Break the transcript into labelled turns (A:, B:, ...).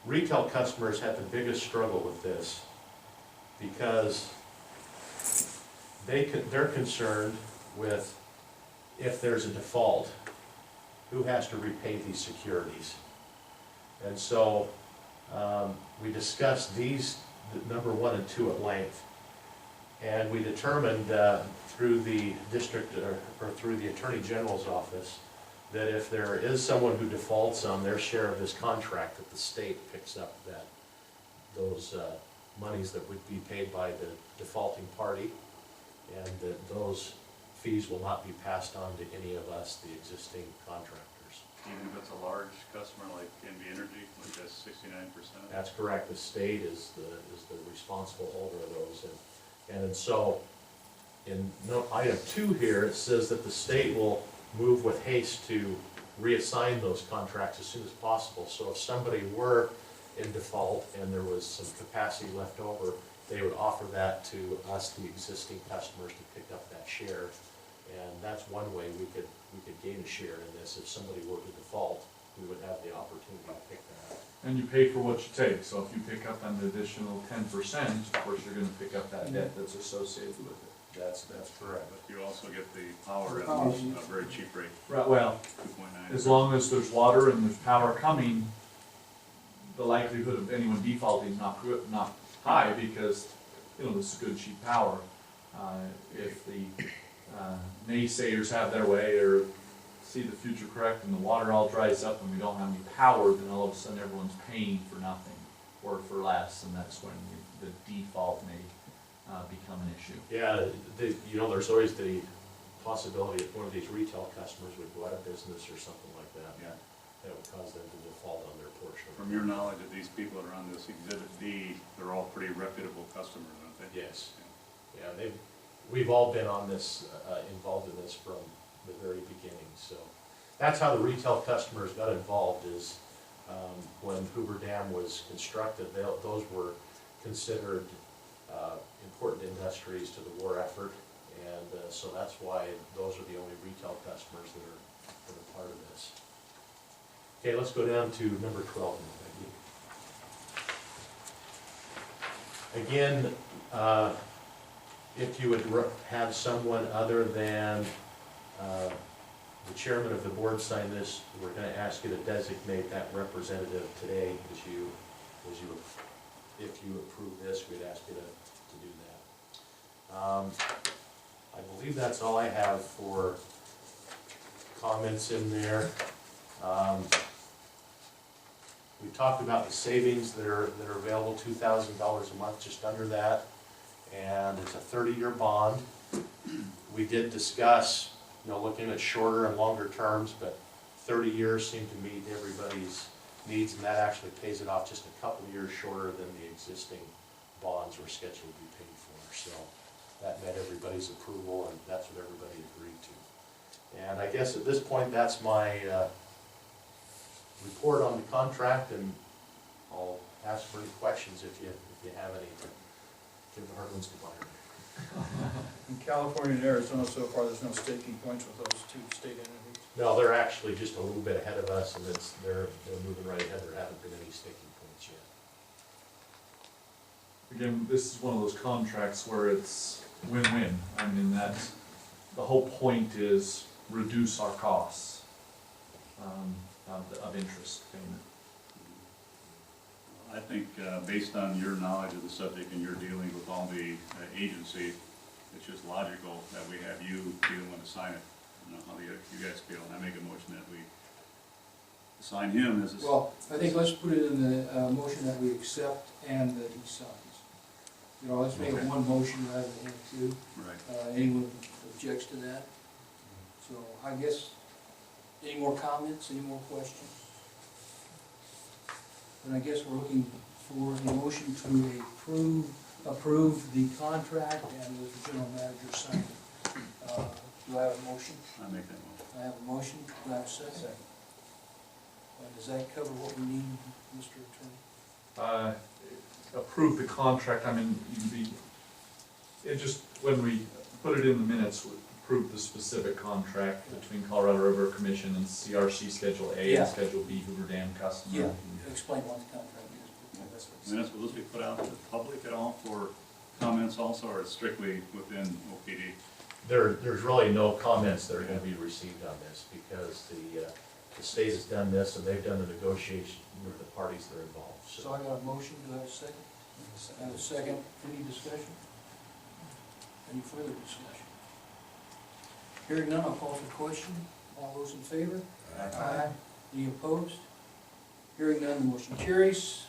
A: retail customers have the biggest struggle with this because they're concerned with if there's a default, who has to repay these securities. And so we discussed these, number 1 and 2 at length, and we determined through the district or through the Attorney General's office that if there is someone who defaults on their share of this contract, that the state picks up those monies that would be paid by the defaulting party, and that those fees will not be passed on to any of us, the existing contractors.
B: Even if it's a large customer like NV Energy, which has 69%?
A: That's correct. The state is the responsible holder of those. And so in item 2 here, it says that the state will move with haste to reassign those contracts as soon as possible. So if somebody were in default and there was some capacity left over, they would offer that to us, the existing customers, to pick up that share. And that's one way we could gain a share in this. If somebody were to default, we would have the opportunity to pick that up.
C: And you pay for what you take, so if you pick up an additional 10%, of course you're gonna pick up that debt that's associated with it.
A: That's correct.
B: But you also get the power at a very cheap rate,
C: Right, well,
B: 2.9.
C: as long as there's water and there's power coming, the likelihood of anyone defaulting is not high because, you know, this is good cheap power. If the naysayers have their way or see the future correct and the water all dries up and we don't have any power, then all of a sudden everyone's paying for nothing or for less, and that's when the default may become an issue.
A: Yeah, you know, there's always the possibility if one of these retail customers would go out of business or something like that.
B: Yeah.
A: That would cause them to default on their portion.
B: From your knowledge of these people that are on this Exhibit D, they're all pretty reputable customers, aren't they?
A: Yes. Yeah, we've all been on this, involved in this from the very beginning. So that's how the retail customers got involved is when Hoover Dam was constructed, those were considered important industries to the war effort. And so that's why those are the only retail customers that are part of this. Okay, let's go down to number 12. Again, if you would have someone other than the chairman of the board sign this, we're going to ask you to designate that representative today if you approve this, we'd ask you to do that. I believe that's all I have for comments in there. We talked about the savings that are available, $2,000 a month, just under that, and it's a 30-year bond. We did discuss, you know, looking at shorter and longer terms, but 30 years seemed to meet everybody's needs, and that actually pays it off just a couple years shorter than the existing bonds were scheduled to be paid for. So that met everybody's approval, and that's what everybody agreed to. And I guess at this point, that's my report on the contract, and I'll ask for any questions if you have any. Give the hard ones to Byron.
D: In California and Arizona, so far, there's no staking points with those two state entities.
A: No, they're actually just a little bit ahead of us, and they're moving right ahead. There haven't been any staking points yet.
C: Again, this is one of those contracts where it's win-win. I mean, the whole point is reduce our costs of interest payment.
B: I think based on your knowledge of the subject and your dealing with all the agency, it's just logical that we have you be the one to sign it. I don't know how you guys feel, and I make a motion that we assign him as a...
D: Well, I think let's put it in the motion that we accept and that he signs. You know, let's make it one motion rather than two.
B: Right.
D: Anyone objects to that? So I guess, any more comments, any more questions? And I guess we're looking for a motion to approve the contract and the general manager sign it. Do I have a motion?
B: I make that motion.
D: I have a motion. Do I have a second? Does that cover what we need, Mr. Attorney?
C: Approve the contract. I mean, it just, when we put it in the minutes, we approve the specific contract between Colorado River Commission and CRC Schedule A and Schedule B Hoover Dam customer.
D: Yeah, explain what the contract is.
B: Minutes, will those be put out to the public at all for comments also, or it's strictly within OPD?
A: There's really no comments that are gonna be received on this, because the state has done this, and they've done the negotiation with the parties that are involved,
D: So
A: so.
D: I got a motion, do I have a second? And a second, any discussion? Any further discussion? Hearing none, I'll call for the question. All those in favor? Aye. Any opposed? Hearing none, the motion carries.